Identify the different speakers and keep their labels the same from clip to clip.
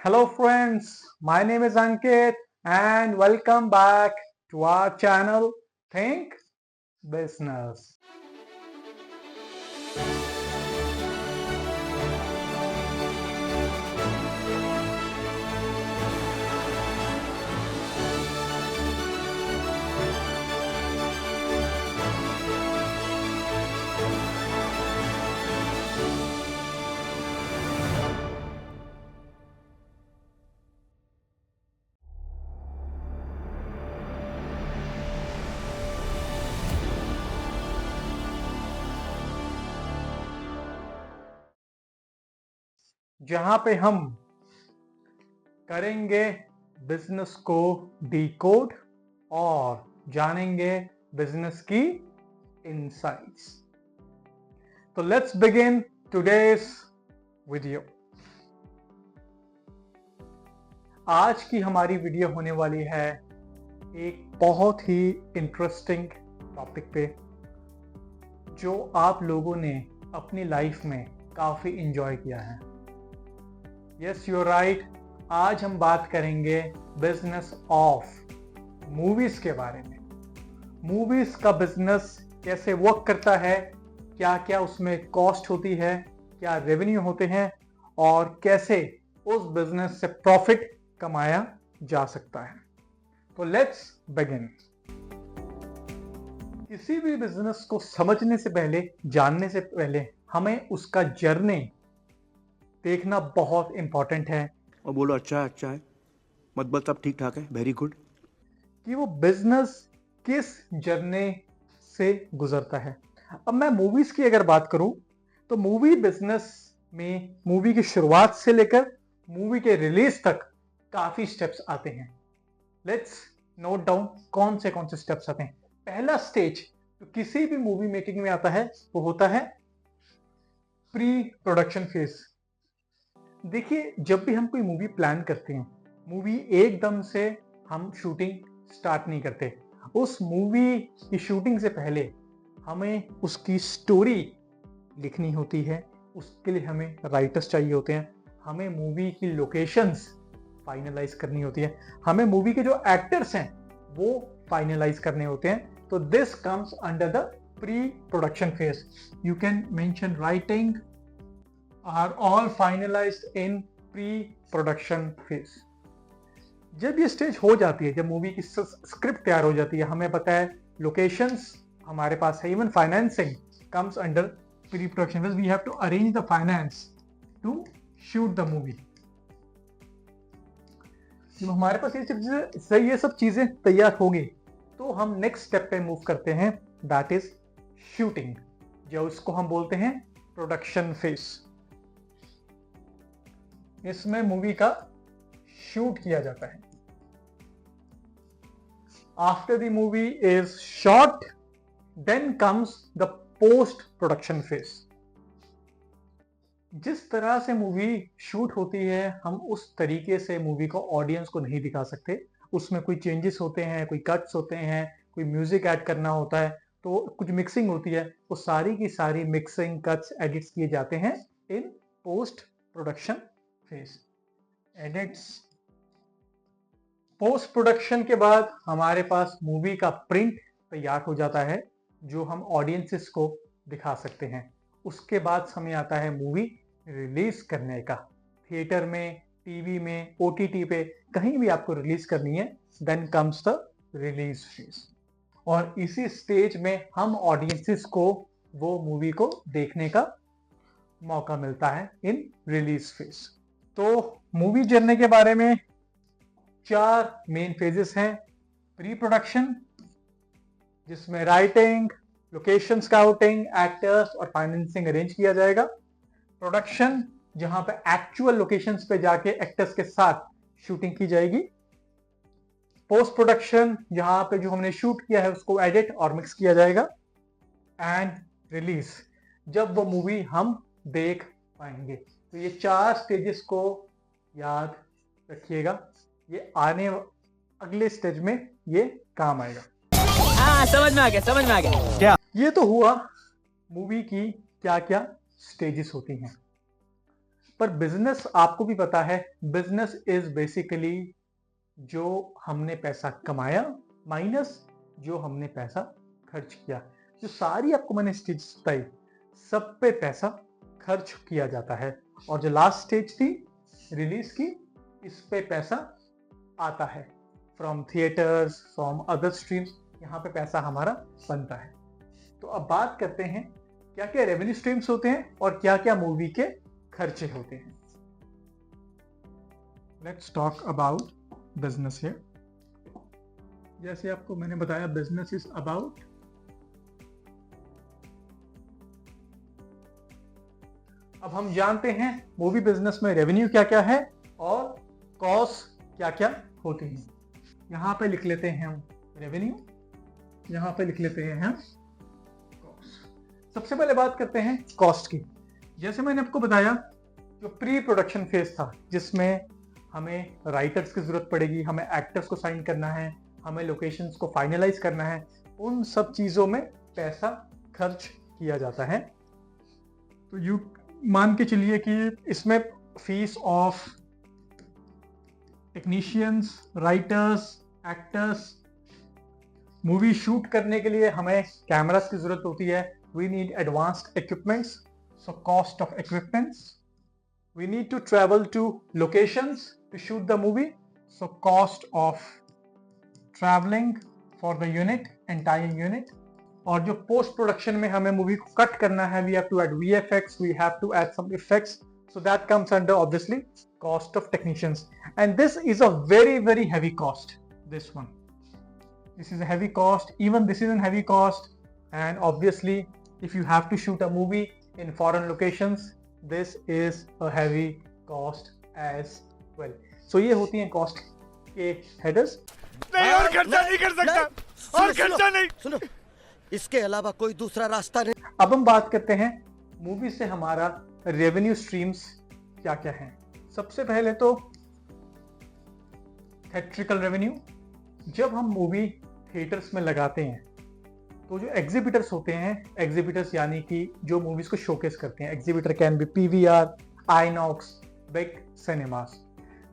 Speaker 1: Hello friends, my name is Ankit and welcome back to our channel Think Business. जहां पे हम करेंगे business को डिकोड और जानेंगे बिजनेस की इनसाइट्स। तो लेट्स बिगिन टुडेस वीडियो। आज की हमारी वीडियो होने वाली है एक बहुत ही इंटरेस्टिंग टॉपिक पे जो आप लोगों ने अपनी लाइफ में काफी इंजॉय किया है। यस यू राइट, आज हम बात करेंगे बिजनेस ऑफ मूवीज के बारे में। मूवीज का बिजनेस कैसे वर्क करता है, क्या क्या उसमें कॉस्ट होती है, क्या रेवेन्यू होते हैं और कैसे उस बिजनेस से प्रॉफिट कमाया जा सकता है। तो लेट्स बिगिन। किसी भी बिजनेस को समझने से पहले, जानने से पहले हमें उसका जर्नी देखना बहुत इंपॉर्टेंट है।
Speaker 2: और बोलो अच्छा है, मतलब सब ठीक ठाक है, वेरी गुड।
Speaker 1: कि वो बिजनेस किस जर्नी से गुजरता है। अब मैं मूवीज की अगर बात करूं तो मूवी बिजनेस में मूवी की शुरुआत से लेकर मूवी के रिलीज तक काफी स्टेप्स आते हैं। लेट्स नोट डाउन कौन से स्टेप्स आते हैं। पहला स्टेज तो किसी भी मूवी मेकिंग में आता है वो होता है प्री प्रोडक्शन फेज। देखिए, जब भी हम कोई मूवी प्लान करते हैं, मूवी एकदम से हम शूटिंग स्टार्ट नहीं करते। उस मूवी की शूटिंग से पहले हमें उसकी स्टोरी लिखनी होती है, उसके लिए हमें राइटर्स चाहिए होते हैं, हमें मूवी की लोकेशंस फाइनलाइज करनी होती है, हमें मूवी के जो एक्टर्स हैं वो फाइनलाइज करने होते हैं। तो this comes under the pre production phase. You can mention writing are all finalized in pre-production phase। जब ये स्टेज हो जाती है, जब मूवी की स्क्रिप्ट तैयार हो जाती है, हमें पता है लोकेशंस हमारे पास है, even financing comes under pre production phase. We have to arrange the finance to shoot the movie. जब हमारे पास ये सब चीजें तैयार होगी तो हम नेक्स्ट स्टेप पे मूव करते हैं, दैट इज शूटिंग, जो उसको हम बोलते हैं प्रोडक्शन फेज। इसमें मूवी का शूट किया जाता है। After the movie is shot, then comes the post production phase. जिस तरह से मूवी शूट होती है, हम उस तरीके से मूवी को ऑडियंस को नहीं दिखा सकते। उसमें कोई चेंजेस होते हैं, कोई कट्स होते हैं, कोई म्यूजिक ऐड करना होता है, तो कुछ मिक्सिंग होती है। वो सारी की सारी मिक्सिंग, कट्स, एडिट्स किए जाते हैं in post production phase. Edits, post production के बाद हमारे पास मूवी का प्रिंट तैयार हो जाता है जो हम ऑडियंसेस को दिखा सकते हैं। उसके बाद समय आता है मूवी रिलीज करने का। थिएटर में, टीवी में, ओटीटी पे, कहीं भी आपको रिलीज करनी है, then comes the release phase. और इसी स्टेज में हम ऑडियंसेस को वो मूवी को देखने का मौका मिलता है इन रिलीज फेज। तो मूवी जर्नी के बारे में 4 मेन फेजेस हैं। प्री प्रोडक्शन, जिसमें राइटिंग, लोकेशन स्काउटिंग, एक्टर्स और फाइनेंसिंग अरेंज किया जाएगा। प्रोडक्शन, जहां पे एक्चुअल लोकेशंस पे जाके एक्टर्स के साथ शूटिंग की जाएगी। पोस्ट प्रोडक्शन, जहां पे जो हमने शूट किया है उसको एडिट और मिक्स किया जाएगा। एंड रिलीज, जब वो मूवी हम देख पाएंगे। तो ये 4 स्टेजेस को याद रखिएगा, ये आने अगले स्टेज में ये काम आएगा।
Speaker 3: समझ में आ गया क्या।
Speaker 1: ये तो हुआ मूवी की क्या क्या स्टेजेस होती हैं। पर बिजनेस आपको भी पता है, बिजनेस इज बेसिकली जो हमने पैसा कमाया माइनस जो हमने पैसा खर्च किया। जो सारी आपको मैंने स्टेज बताई, सब पे पैसा खर्च किया जाता है। और जो लास्ट स्टेज थी रिलीज की, इस पे पैसा आता है from theatres, from other streams, यहाँ पे पैसा हमारा बनता है। तो अब बात करते हैं क्या क्या रेवेन्यू स्ट्रीम्स होते हैं और क्या क्या मूवी के खर्चे होते हैं। Let's talk about business here. जैसे आपको मैंने बताया, बिजनेस इज अबाउट अब हम जानते हैं मूवी बिजनेस में रेवेन्यू क्या क्या है और कॉस्ट क्या क्या होती है। यहां पे लिख लेते हैं हम रेवेन्यू, यहां पे लिख लेते हैं हम कॉस्ट। सबसे पहले बात करते हैं कॉस्ट की। जैसे मैंने आपको बताया, जो प्री प्रोडक्शन फेज था, जिसमें हमें राइटर्स की जरूरत पड़ेगी, हमें एक्टर्स को साइन करना है, हमें लोकेशंस को फाइनलाइज करना है, उन सब चीजों में पैसा खर्च किया जाता है। तो यू मान के चलिए कि इसमें fees of technicians, writers, actors, movie shoot करने के लिए हमें कैमरास की जरूरत होती है, we need advanced equipments, so cost of equipments, we need to travel to locations to shoot the movie, so cost of travelling for the unit, entire unit. और जो पोस्ट प्रोडक्शन में हमें मूवी को cut करना है, we have to add VFX, we have to add some effects, so that comes under obviously cost of technicians, and this is a very heavy cost. This is a heavy cost, even this is a heavy cost, and obviously if you have to shoot a movie in foreign locations, this is a heavy cost as well. So ये होती हैं cost के headers।
Speaker 4: नहीं और खर्चा नहीं कर सकता, और खर्चा नहीं।
Speaker 5: सुनो, इसके अलावा कोई दूसरा रास्ता नहीं।
Speaker 1: अब हम बात करते हैं मूवी से हमारा रेवेन्यू स्ट्रीम्स क्या क्या हैं। सबसे पहले तो थिएट्रिकल रेवेन्यू। जब हम मूवी थिएटर्स में लगाते हैं तो जो एग्जिबिटर्स होते हैं, एग्जिबिटर्स यानी कि जो मूवीज को शोकेस करते हैं, exhibitor can be PVR, INOX, big cinemas.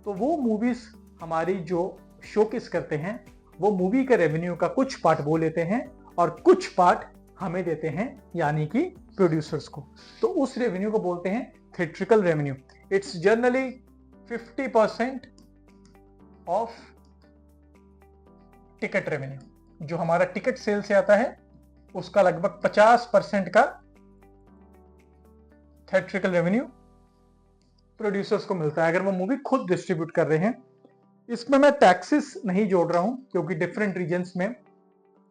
Speaker 1: तो वो मूवीज हमारी जो शोकेस करते हैं, वो मूवी के रेवेन्यू का कुछ पार्ट वो लेते हैं और कुछ पार्ट हमें देते हैं, यानी कि प्रोड्यूसर्स को। तो उस रेवेन्यू को बोलते हैं theatrical revenue. It's generally 50% of ticket revenue. जो हमारा टिकट सेल से आता है, उसका लगभग 50% का थिएट्रिकल रेवेन्यू प्रोड्यूसर्स को मिलता है, अगर वो मूवी खुद डिस्ट्रीब्यूट कर रहे हैं। इसमें मैं टैक्सेस नहीं जोड़ रहा हूं, क्योंकि डिफरेंट रीजन्स में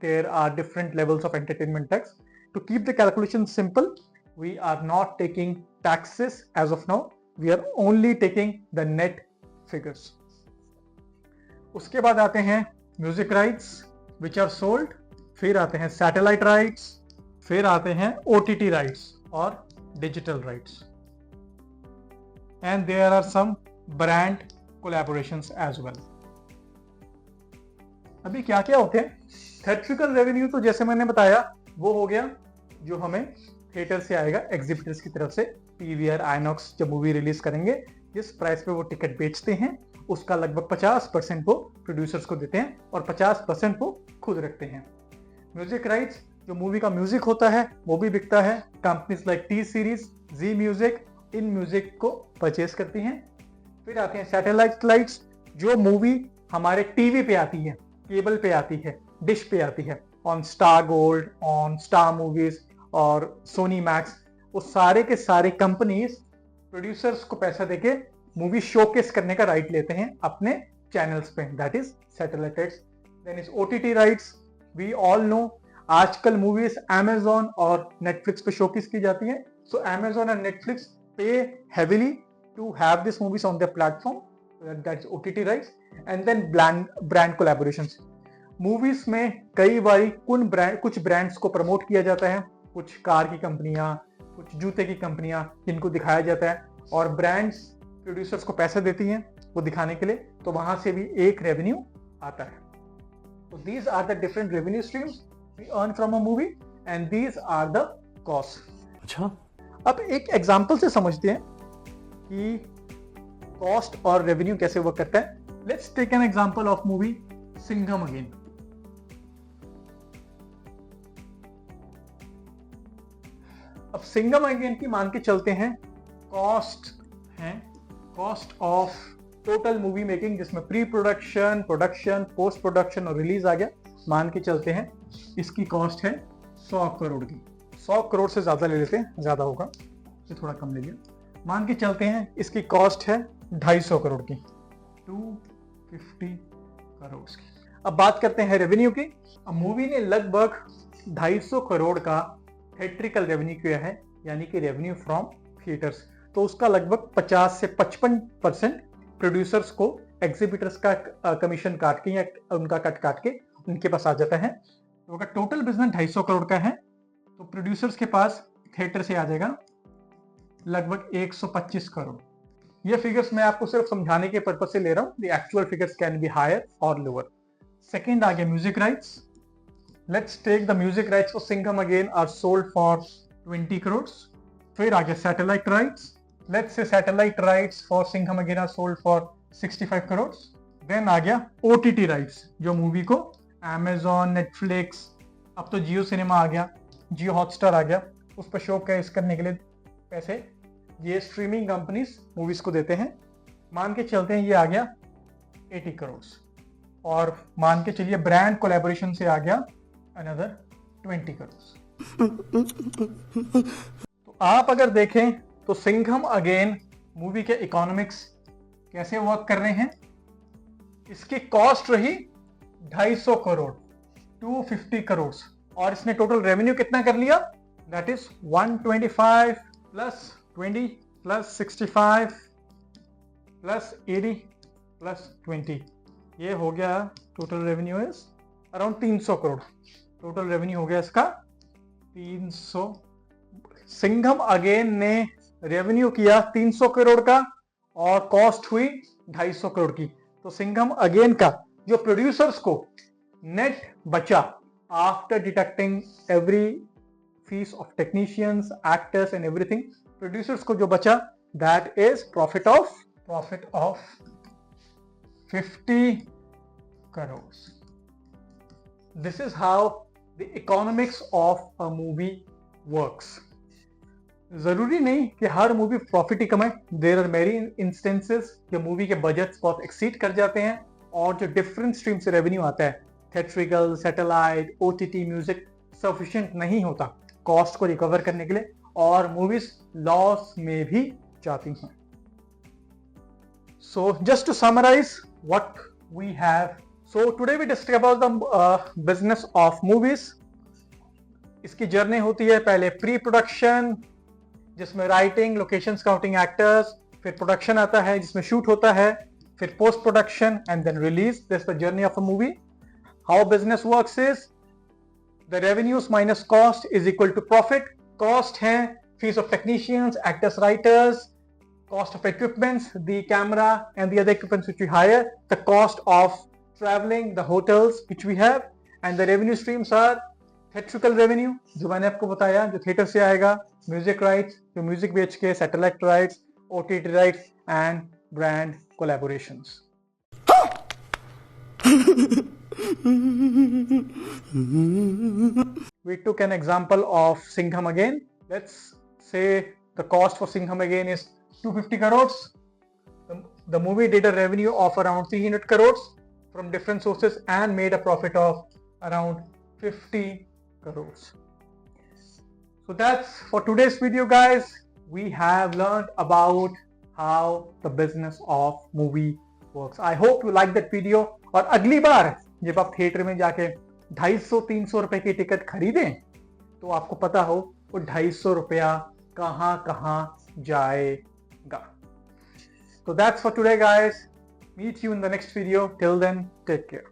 Speaker 1: there are different levels of entertainment tax. To keep the calculation simple, we are not taking taxes as of now, we are only taking the net figures। उसके बाद आते हैं music rights which are sold, फिर आते हैं satellite rights, फिर आते हैं OTT राइट्स और digital rights, and there are some brand collaborations as well। अभी क्या क्या होते हैं थिएट्रिकल रेवेन्यू? तो जैसे मैंने बताया, वो हो गया जो हमें थिएटर से आएगा, एग्जिबिटर्स की तरफ से, PVR, आइनॉक्स जब मूवी रिलीज करेंगे, जिस प्राइस पे वो टिकट बेचते हैं, उसका लगभग 50% वो प्रोड्यूसर्स को देते हैं और 50% वो खुद रखते हैं। म्यूजिक राइट्स, जो मूवी का म्यूजिक होता है, वो भी बिकता है। Companies like T Series, Zee music, इन म्यूजिक को परचेस करती हैं। फिर आते हैं सैटेलाइट राइट्स, जो मूवी हमारे टीवी पे आती है, केबल पे आती है, डिश पे आती है, on star gold, on star movies और सोनी मैक्स, वो सारे के सारे कंपनीज प्रोड्यूसर्स को पैसा देके मूवी शोकेस करने का राइट लेते हैं अपने चैनल्स पे, that is satellite rights. Then is OTT rights. We all know आजकल मूवीज Amazon और Netflix पे शोकेस की जाती हैं, सो Amazon और Netflix पे heavily to have this movies on their platform, that is OTT rights. And then brand collaborations. Movies में कई बार कुछ ब्रांड्स को प्रमोट किया जाता है, कुछ कार की कंपनियां, कुछ जूते की कंपनियां, जिनको दिखाया जाता है और ब्रांड्स प्रोड्यूसर्स को पैसा देती हैं वो दिखाने के लिए, तो वहां से भी एक रेवेन्यू आता है। तो these are the different revenue streams we earn from a movie and these are the cost.
Speaker 2: अच्छा,
Speaker 1: अब एक एग्जांपल से समझते हैं। कि कॉस्ट और रेवेन्यू कैसे वर्क करता है. Let's take an example of movie Singham again. अब सिंघम अगेन की मान के चलते हैं cost of total movie making, जिसमें pre production, production, post production और रिलीज आ गया. मान के चलते हैं इसकी कॉस्ट है 100 करोड़ की. 100 करोड़ से ज्यादा ले लेते हैं, ज्यादा होगा, इसे थोड़ा कम ले लिया. मान के चलते हैं इसकी कॉस्ट है 250 करोड़ की, 250 करोड़ की. अब बात करते हैं रेवेन्यू की. अब मूवी ने लगभग 250 करोड़ का थिएट्रिकल रेवेन्यू किया है, यानी कि रेवेन्यू फ्रॉम थिएटर्स. तो उसका लगभग 50 से 55% प्रोड्यूसर्स को एग्जीबिटर्स का कमीशन काट के या उनका कट काट के उनके पास आ जाता है. तो अगर टोटल बिजनेस 250 करोड़ का है तो प्रोड्यूसर्स के पास थिएटर से आ जाएगा लगभग 125 करोड़. ये फिगर्स मैं आपको सिर्फ समझाने के पर्पज से ले रहा हूं. The actual figures can be higher और लोअर. सेकेंड आ गया music rights. Let's take the music rights for Singham again are sold for 20 crore. फिर आ गया satellite rights. Let's say satellite rights for Singham again are sold for 65 crore. Then आ गया OTT rights, जो movie को Amazon, नेटफ्लिक्स, अब तो जियो सिनेमा आ गया, जियो हॉटस्टार आ गया, उस पर शो कैश करने के लिए पैसे ये स्ट्रीमिंग कंपनीज मूवीज को देते हैं. मान के चलते हैं ये आ गया 80 करोड़. और मान के चलिए ब्रांड कोलैबोरेशन से आ गया अनदर 20 करोड़. तो आप अगर देखें तो सिंघम अगेन मूवी के इकोनॉमिक्स कैसे वर्क कर रहे हैं. इसकी कॉस्ट रही 250 करोड़, 250 करोड़, और इसने टोटल रेवेन्यू कितना कर लिया, that is 125 plus 20 plus 65 plus 80 plus 20. ये हो गया total revenue is around 300 crore. Total revenue हो गया इसका 300. सिंघम अगेन ने रेवेन्यू किया 300 करोड़ का और कॉस्ट हुई 250 करोड़ की. तो सिंघम अगेन का जो प्रोड्यूसर्स को नेट बचा after deducting every fees of technicians, actors and everything, producers को जो बचा that is profit of 50 crore. This is how the economics of a movie works. जरूरी नहीं कि हर मूवी प्रॉफिट ही कमाए. देयर आर मेनी इंस्टेंसेस कि मूवी के बजट्स बहुत एक्सीड कर जाते हैं और जो डिफरेंट स्ट्रीम से रेवेन्यू आता है, theatrical, satellite, OTT, music, sufficient नहीं होता कॉस्ट को रिकवर करने के लिए और मूवीज लॉस में भी जाती हैं. So just to summarise what we have, so today we discuss about the business of movies. इसकी जर्नी होती है पहले प्री प्रोडक्शन, जिसमें राइटिंग, लोकेशन स्काउटिंग, एक्टर्स, फिर प्रोडक्शन आता है जिसमें शूट होता है, फिर post production and then release. This the journey of a movie. How business works is the revenues minus cost is equal to profit. Cost है fees of technicians, actors, writers, cost of equipments, the camera and the other equipments which we hire, the cost of traveling, the hotels which we have, and the revenue streams are theatrical revenue जो मैंने आपको बताया, जो theatre से आएगा, music rights जो music बेच के, satellite rights, OTT rights and brand collaborations. We took an example of Singham again. Let's say the cost for Singham again is 250 crores. The movie did a revenue of around 300 crores from different sources and made a profit of around 50 crores. So that's for today's video, guys. We have learned about how the business of movie works. I hope you like that video. और अगली बार जब आप theatre में जाके 250-300 रुपए की ticket खरीदें तो आपको पता हो वो 250 रुपया कहां जाएगा. So that's for today, guys. Meet you in the next video. Till then, take care.